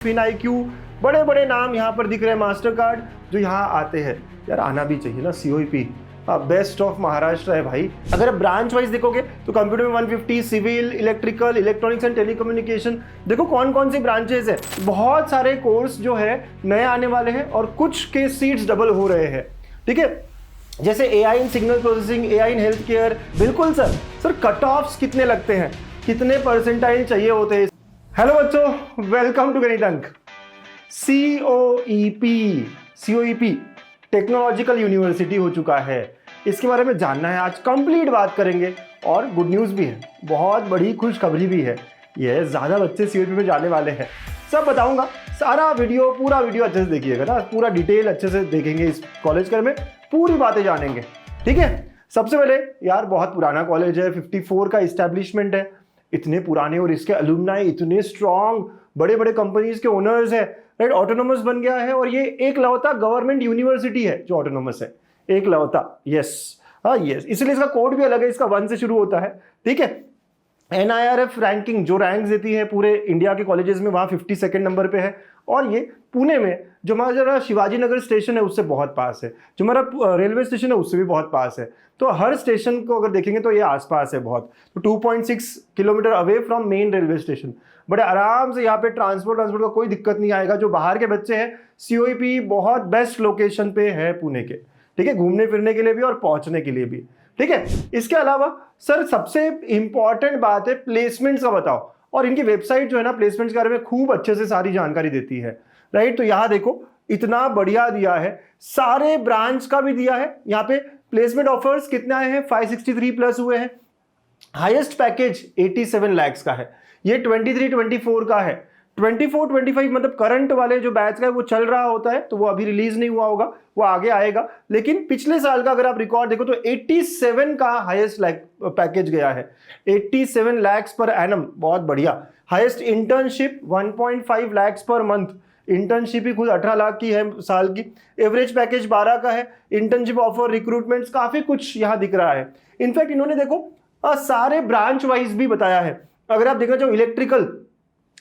FinIQ, बड़े बड़े नाम यहाँ पर दिख रहे हैं, मास्टर कार्ड जो यहाँ आते हैं। यार आना भी चाहिए ना, COEP बेस्ट ऑफ महाराष्ट्र है भाई। अगर आप ब्रांच वाइज देखोगे तो कंप्यूटर में 150, civil, electrical, electronics and telecommunication. देखो कौन कौन सी ब्रांचेस है, बहुत सारे कोर्स जो है नए आने वाले हैं और कुछ के सीट्स डबल हो रहे हैं। ठीक है, जैसे AI in signal processing, AI in health care. बिल्कुल सर कट ऑफ्स कितने लगते हैं, कितने परसेंटाइल चाहिए होते हैं। हेलो बच्चों, वेलकम टू गणित अंक। COEP टेक्नोलॉजिकल यूनिवर्सिटी हो चुका है, इसके बारे में जानना है, आज कंप्लीट बात करेंगे। और गुड न्यूज़ भी है, बहुत बड़ी खुशखबरी भी है, ये ज़्यादा बच्चे COEP में जाने वाले हैं। सब बताऊंगा, सारा वीडियो, पूरा वीडियो अच्छे से देखिएगा ना, पूरा डिटेल अच्छे से देखेंगे, इस कॉलेज के में पूरी बातें जानेंगे। ठीक है, सबसे पहले यार बहुत पुराना कॉलेज है, 54 का इस्टेब्लिशमेंट है, इतने पुराने और इसके अलुमनाई इतने स्ट्रॉन्ग, बड़े बड़े कंपनीज के ओनर्स है, राइट। ऑटोनोमस बन गया है और ये एक लौता गवर्नमेंट यूनिवर्सिटी है जो ऑटोनोमस है, एक लौता। यस यस, इसलिए इसका कोड भी अलग है, इसका 1 से शुरू होता है। ठीक है, NIRF रैंकिंग जो रैंक देती है पूरे इंडिया के कॉलेजेस में, वहाँ 52nd नंबर पे है। और ये पुणे में जो हमारा शिवाजी नगर स्टेशन है उससे बहुत पास है, जो हमारा रेलवे स्टेशन है उससे भी बहुत पास है। तो हर स्टेशन को अगर देखेंगे तो ये आसपास है बहुत, तो 2.6 kilometre away from main railway station. बड़े आराम से यहाँ पे ट्रांसपोर्ट का कोई दिक्कत नहीं आएगा। जो बाहर के बच्चे हैं, COEP बहुत बेस्ट लोकेशन पे है पुणे के, ठीक है, घूमने फिरने के लिए भी और पहुंचने के लिए भी। ठीक है, इसके अलावा सर सबसे इंपॉर्टेंट बात है प्लेसमेंट्स का बताओ। और इनकी वेबसाइट जो है ना, प्लेसमेंट्स के बारे में खूब अच्छे से सारी जानकारी देती है, राइट। तो यहाँ देखो इतना बढ़िया दिया है, सारे ब्रांच का भी दिया है। यहाँ पे प्लेसमेंट ऑफर्स कितने आए हैं, 563 प्लस हुए हैं। हाईएस्ट पैकेज 87 लाख का है, ये 23-24 का है। 24-25 मतलब करंट वाले जो बैच का है वो चल रहा होता है, तो वो अभी रिलीज नहीं हुआ होगा, वो आगे आएगा। लेकिन पिछले साल का अगर आप रिकॉर्ड देखो तो 87 का हाईएस्ट पैकेज गया है, 87 लाख पर एनम, बहुत बढ़िया। Highest internship 1.5 lakh per month, internship ही खुद 18 लाख की है साल की। एवरेज पैकेज 12 का है। इंटर्नशिप ऑफर, रिक्रूटमेंट्स, काफी कुछ यहाँ दिख रहा है। इनफैक्ट इन्होंने देखो सारे ब्रांच वाइज भी बताया है। अगर आप देखना चाहो इलेक्ट्रिकल,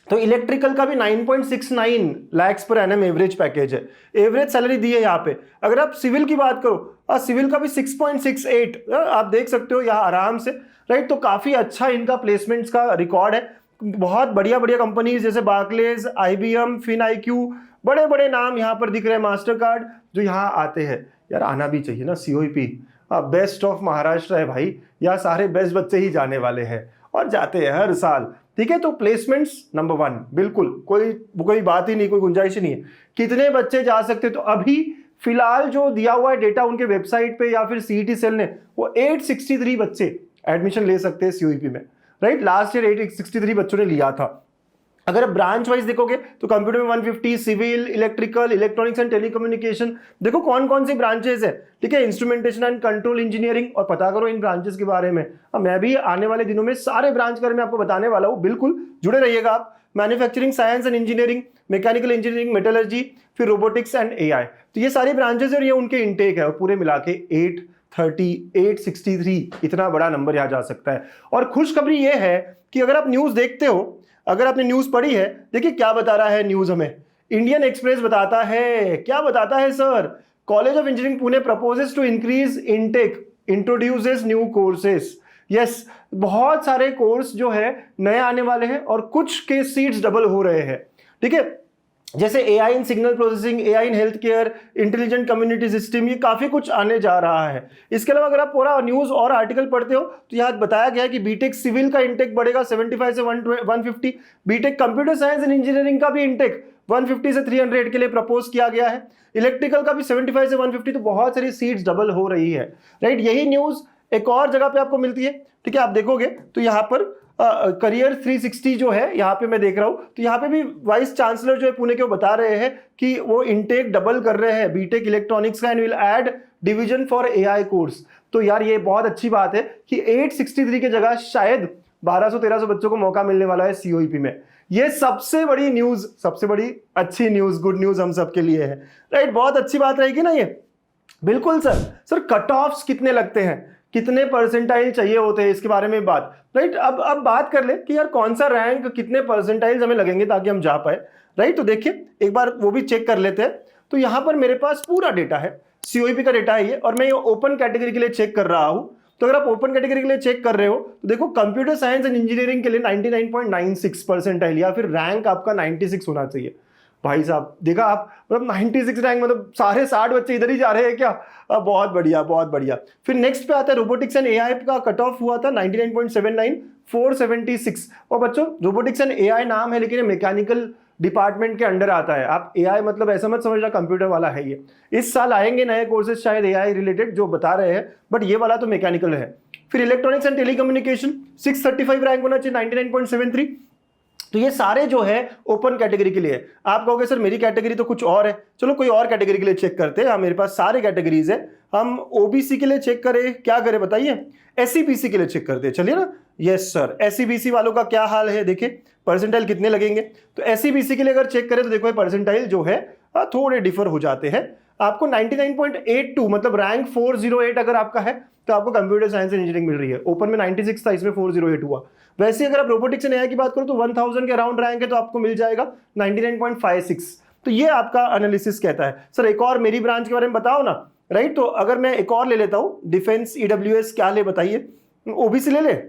तो इलेक्ट्रिकल का भी 9.69 lakh per annum average package है, एवरेज सैलरी दी है यहाँ पे। अगर आप सिविल की बात करो, सिविल का भी 6.68 आप देख सकते हो यहाँ आराम से, राइट। तो काफी अच्छा इनका प्लेसमेंट्स का रिकॉर्ड है। बहुत बढ़िया बढ़िया कंपनीज जैसे बार्कलेज, IBM, FinIQ, बड़े बड़े नाम यहाँ पर दिख रहे हैं, मास्टर कार्ड जो यहाँ आते हैं। यार आना भी चाहिए ना, COEP बेस्ट ऑफ महाराष्ट्र है भाई, यहाँ सारे बेस्ट बच्चे ही जाने वाले हैं और जाते हैं हर साल। ठीक है, तो प्लेसमेंट्स नंबर 1, बिल्कुल कोई बात ही नहीं, कोई गुंजाइश ही नहीं है। कितने बच्चे जा सकते, तो अभी फिलहाल जो दिया हुआ है डेटा उनके वेबसाइट पे या फिर CET सेल ने, वो 863 बच्चे एडमिशन ले सकते हैं COEP में, राइट। लास्ट ईयर 863 बच्चों ने लिया था। अगर आप ब्रांच वाइज देखोगे तो कंप्यूटर में 150, civil, electrical, electronics and telecommunication. देखो कौन कौन सी ब्रांचेस है, ठीक है, इंस्ट्रूमेंटेशन एंड कंट्रोल इंजीनियरिंग। और पता करो इन ब्रांचेस के बारे में, मैं भी आने वाले दिनों में सारे ब्रांच के बारे में आपको बताने वाला हूँ, बिल्कुल जुड़े रहिएगा आप। Manufacturing science and engineering, mechanical engineering, metallurgy, फिर रोबोटिक्स एंड AI, तो ये सारी ब्रांचेस और ये उनके इनटेक है, और पूरे मिला के 863 इतना बड़ा नंबर यहाँ जा सकता है। और खुशखबरी ये है कि अगर आप न्यूज देखते हो, अगर आपने न्यूज पढ़ी है, देखिए क्या बता रहा है न्यूज हमें। इंडियन एक्सप्रेस बताता है, क्या बताता है sir, college of engineering Pune proposes to increase intake, introduces new courses. Yes, बहुत सारे कोर्स जो है नए आने वाले हैं और कुछ के सीट्स डबल हो रहे हैं। ठीक है, जैसे AI in signal processing, AI in health care, intelligent community system, ये काफी कुछ आने जा रहा है। इसके अलावा अगर आप पूरा न्यूज और आर्टिकल पढ़ते हो तो यहाँ बताया गया है कि बीटेक सिविल का इंटेक बढ़ेगा 75 से 150, BTech computer science and engineering का भी इंटेक 150 से 300 के लिए प्रपोज किया गया है। इलेक्ट्रिकल का भी 75 से 150, तो बहुत सारी सीट्स डबल हो रही है, राइट। यही न्यूज एक और जगह पे आपको मिलती है, ठीक है, आप देखोगे तो यहाँ पर करियर 360 जो है यहाँ पे मैं देख रहा हूँ, तो यहाँ पे भी वाइस चांसलर जो है पुणे के, वो बता रहे हैं कि वो इंटेक डबल कर रहे हैं बीटेक इलेक्ट्रॉनिक्स का, and will add division for AI course. तो यार ये बहुत अच्छी बात है कि 863 की जगह शायद 1200-1300 बच्चों को मौका मिलने वाला है COEP में। ये सबसे बड़ी न्यूज, सबसे बड़ी अच्छी न्यूज, गुड न्यूज हम सबके लिए है, राइट। बहुत अच्छी बात रहेगी ना ये, बिल्कुल सर कट ऑफ्स कितने लगते हैं, कितने परसेंटाइल चाहिए होते हैं, इसके बारे में बात, राइट। अब बात कर ले कि यार कौन सा रैंक, कितने परसेंटाइल्स हमें लगेंगे ताकि हम जा पाए, राइट। तो देखिए एक बार वो भी चेक कर लेते हैं। तो यहाँ पर मेरे पास पूरा डेटा है, COEP का डेटा है ये, और मैं ये ओपन कैटेगरी के लिए चेक कर रहा हूँ। तो अगर आप ओपन कैटेगरी के लिए चेक कर रहे हो तो देखो कंप्यूटर साइंस एंड इंजीनियरिंग के लिए 99.96 परसेंटाइल या फिर रैंक आपका 96 होना चाहिए। भाई साहब देखा आप, मतलब 96 रैंक, मतलब सारे 60 बच्चे इधर ही जा रहे हैं क्या? बहुत बढ़िया बहुत बढ़िया। फिर नेक्स्ट पे आता है रोबोटिक्स एंड AI का कट ऑफ हुआ था 99.79, 476। और बच्चों रोबोटिक्स एंड AI नाम है लेकिन ये मैकेनिकल डिपार्टमेंट के अंडर आता है। आप AI मतलब ऐसा मत समझना कंप्यूटर वाला है ये। इस साल आएंगे नए कोर्सेज शायद AI रिलेटेड जो बता रहे हैं, बट ये वाला तो मैकेनिकल है। फिर इलेक्ट्रॉनिक्स एंड टेलीकम्युनिकेशन 635 रैंक होना चाहिए, 99.73। तो ये सारे जो है ओपन कैटेगरी के लिए। आप कहोगे सर मेरी कैटेगरी तो कुछ और है, चलो कोई और कैटेगरी के लिए चेक करते हैं। मेरे पास सारे कैटेगरीज है। हम OBC के लिए चेक करें, क्या करें बताइए? SCBC के लिए चेक करते हैं, चलिए ना। यस सर, SCBC वालों का क्या हाल है देखिए, परसेंटाइल कितने लगेंगे। तो SCBC के लिए अगर चेक करें तो देखो परसेंटाइल जो है थोड़े डिफर हो जाते हैं। आपको 99.82 मतलब रैंक 408 अगर आपका है तो आपको कंप्यूटर साइंस इंजीनियरिंग मिल रही है। ओपन में 96 था, इसमें 408 हुआ। वैसे अगर आप रोबोटिक्स एंड AI की बात करो तो 1000 के अराउंड रैंक है तो आपको मिल जाएगा 99.56। तो ये आपका एनालिसिस कहता है। सर एक और मेरी ब्रांच के बारे में बताओ ना, राइट। तो अगर मैं एक और ले लेता हूँ, डिफेंस EWS, क्या ले बताइए? OBC ले ले,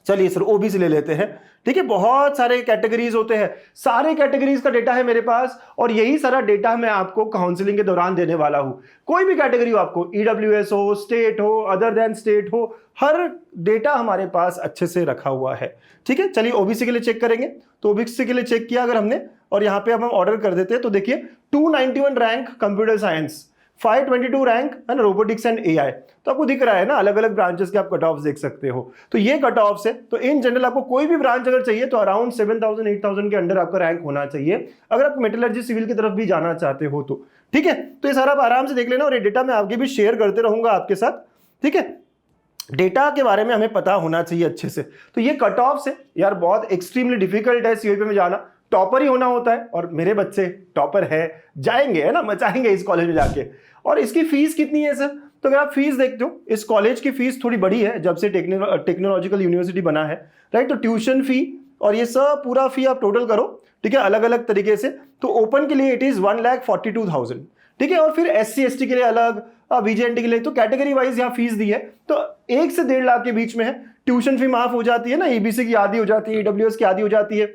चलिए सर OBC ले लेते हैं। ठीक है, बहुत सारे कैटेगरीज होते हैं, सारे कैटेगरीज का डेटा है मेरे पास, और यही सारा डेटा मैं आपको काउंसलिंग के दौरान देने वाला हूं। कोई भी कैटेगरी हो, आपको EWS हो, स्टेट हो, अदर देन स्टेट हो, हर डेटा हमारे पास अच्छे से रखा हुआ है। ठीक है, चलिए OBC के लिए चेक करेंगे। तो OBC के लिए चेक किया अगर हमने, और यहाँ पे अब हम ऑर्डर कर देते हैं, तो देखिए 291 रैंक कंप्यूटर साइंस, 522 रैंक है ना रोबोटिक्स एंड AI। तो आपको दिख रहा है ना अलग अलग ब्रांचेस के आप कट ऑफ देख सकते हो। तो ये कट ऑफ है। तो इन जनरल आपको कोई भी ब्रांच अगर चाहिए तो अराउंड 7000 8000 के अंडर आपका रैंक होना चाहिए, अगर आप मेटलर्जी सिविल की तरफ भी जाना चाहते हो तो। ठीक है, तो ये सारा आप आराम से देख लेना, और ये डेटा मैं आगे भी शेयर करते रहूंगा आपके साथ। ठीक है, डेटा के बारे में हमें पता होना चाहिए अच्छे से। तो ये कट ऑफ से यार बहुत एक्सट्रीमली डिफिकल्ट है COEP में जाना, टॉपर ही होना होता है, और मेरे बच्चे टॉपर है, जाएंगे है ना, मचाएंगे इस कॉलेज में जाके। और इसकी फीस कितनी है सर? तो अगर आप फीस देखते हो, इस कॉलेज की फीस थोड़ी बड़ी है जब से टेक्नोलॉजिकल यूनिवर्सिटी बना है, राइट। तो ट्यूशन फी और ये सब पूरा फी आप टोटल करो, ठीक है, अलग अलग तरीके से। तो ओपन के लिए इट इज 1,42,000, ठीक है। और फिर SC ST के लिए अलग, VJNT के लिए, तो कैटेगरी वाइज यहाँ फीस दी है। तो 1 से 1.5 लाख के बीच में है। ट्यूशन फी माफ हो जाती है ना, EBC की आधी हो जाती है, EWS की आधी हो जाती है।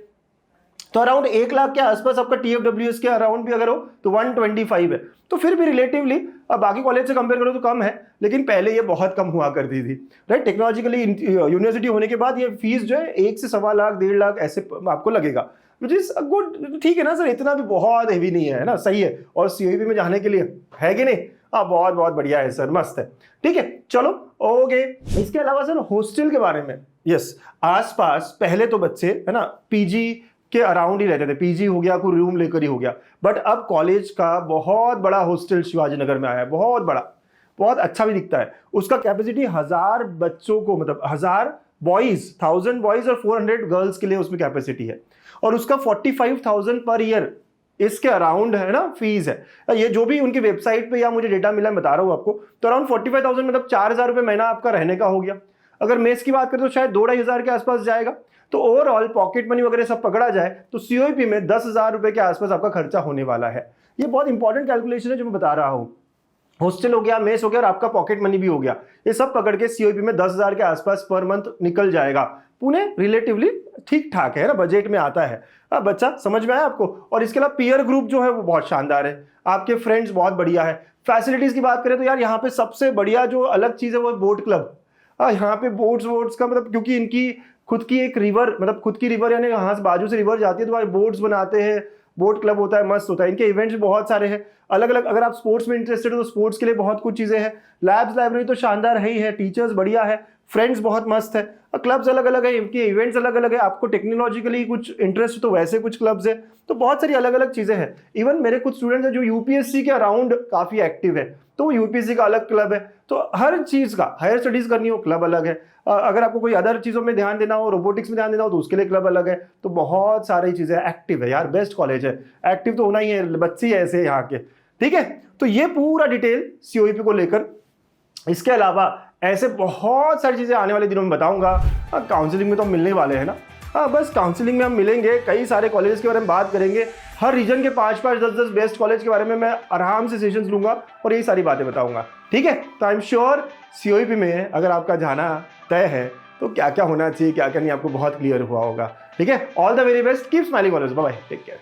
तो अराउंड 1 लाख के आसपास आपका TFWS के अराउंड भी अगर हो तो 125 है। तो फिर भी रिलेटिवली अब बाकी कॉलेज से कंपेयर करो तो कम है, लेकिन पहले ये बहुत कम हुआ करती थी, राइट। टेक्नोलॉजिकली यूनिवर्सिटी होने के बाद ये फीस जो है 1 से 1.25 लाख 1.5 लाख ऐसे आपको लगेगा, विच इज गुड। ठीक है ना सर, इतना भी बहुत हेवी नहीं है ना, सही है। और COEP में जाने के लिए है कि नहीं? हाँ बहुत बहुत बढ़िया है सर, मस्त है। ठीक है, चलो ओके। इसके अलावा सर हॉस्टल के बारे में, यस, आसपास पहले तो बच्चे है ना PG के अराउंड ही रहते थे, PG हो गया, कोई रूम लेकर ही हो गया। बट अब कॉलेज का बहुत बड़ा हॉस्टल शिवाजी नगर में आया है, बहुत बड़ा, बहुत अच्छा भी दिखता है। उसका कैपेसिटी 1000 बच्चों को, मतलब 1000 बॉयज, 1000 बॉयज और 400 गर्ल्स के लिए उसमें कैपेसिटी है। और उसका 45,000 पर ईयर इसके अराउंड है ना फीस है। ये जो भी उनकी वेबसाइट पे या मुझे डेटा मिला, बता रहा हूँ आपको, तो अराउंड 45,000 मतलब 4,000 रुपये महीना आपका रहने का हो गया। अगर मेस की बात करें तो शायद 2-2,500 के आसपास जाएगा। तो ओवरऑल पॉकेट मनी वगैरह सब पकड़ा जाए तो COEP में 10,000 रुपए के आसपास आपका खर्चा होने वाला है। ये बहुत इंपॉर्टेंट कैलकुलेशन है जो मैं बता रहा हूँ। हॉस्टल हो गया, मेस हो गया और आपका पॉकेट मनी भी हो गया, ये सब पकड़ के COEP में 10,000 के आसपास पर मंथ निकल जाएगा। पुणे रिलेटिवली ठीक ठाक है ना, बजट में आता है। अब बच्चा समझ में आया आपको? और इसके अलावा पीयर ग्रुप जो है वो बहुत शानदार है, आपके फ्रेंड्स बहुत बढ़िया है। फैसिलिटीज की बात करें तो यार यहाँ पे सबसे बढ़िया जो अलग चीज है वो बोट क्लब। यहाँ पे बोट्स का मतलब, क्योंकि इनकी खुद की एक रिवर, मतलब खुद की रिवर यानी यहाँ से बाजू से रिवर जाती है तो वहाँ बोट्स बनाते हैं, बोट क्लब होता है, मस्त होता है। इनके इवेंट्स बहुत सारे हैं अलग अलग। अगर आप स्पोर्ट्स में इंटरेस्टेड हो तो स्पोर्ट्स के लिए बहुत कुछ चीज़ें हैं। लैब्स लाइब्रेरी तो शानदार है ही है, टीचर्स बढ़िया है, फ्रेंड्स बहुत मस्त है, क्लब्स अलग अलग है, इनके इवेंट्स अलग अलग है। आपको टेक्नोलॉजिकली कुछ इंटरेस्ट तो वैसे कुछ क्लब्स है, तो बहुत सारी अलग अलग चीज़ें हैं। इवन मेरे कुछ स्टूडेंट्स हैं जो UPSC के अराउंड काफ़ी एक्टिव है, तो UPSC का अलग क्लब है। तो हर चीज़ का, हायर स्टडीज़ करनी हो क्लब अलग है, अगर आपको कोई अदर चीज़ों में ध्यान देना हो, रोबोटिक्स में ध्यान देना हो तो उसके लिए क्लब अलग है। तो बहुत सारी चीज़ें एक्टिव है यार, बेस्ट कॉलेज है, एक्टिव तो होना ही है, बच्चे ही ऐसे यहाँ के। ठीक है, तो ये पूरा डिटेल COEP को लेकर। इसके अलावा ऐसे बहुत सारी चीज़ें आने वाले दिनों में बताऊंगा। काउंसलिंग में तो हम मिलने वाले हैं ना, हाँ बस काउंसलिंग में हम मिलेंगे, कई सारे कॉलेजेस के बारे में बात करेंगे, हर रीजन के 5-5, 10-10 बेस्ट कॉलेज के बारे में मैं आराम से सेशंस लूंगा और यही सारी बातें बताऊंगा। ठीक है, तो आई एम श्योर COEP में अगर आपका जाना तय है तो क्या क्या होना चाहिए, क्या क्या नहीं, आपको बहुत क्लियर हुआ होगा। ठीक है, all the very best, keep smiling always, bye bye, take care.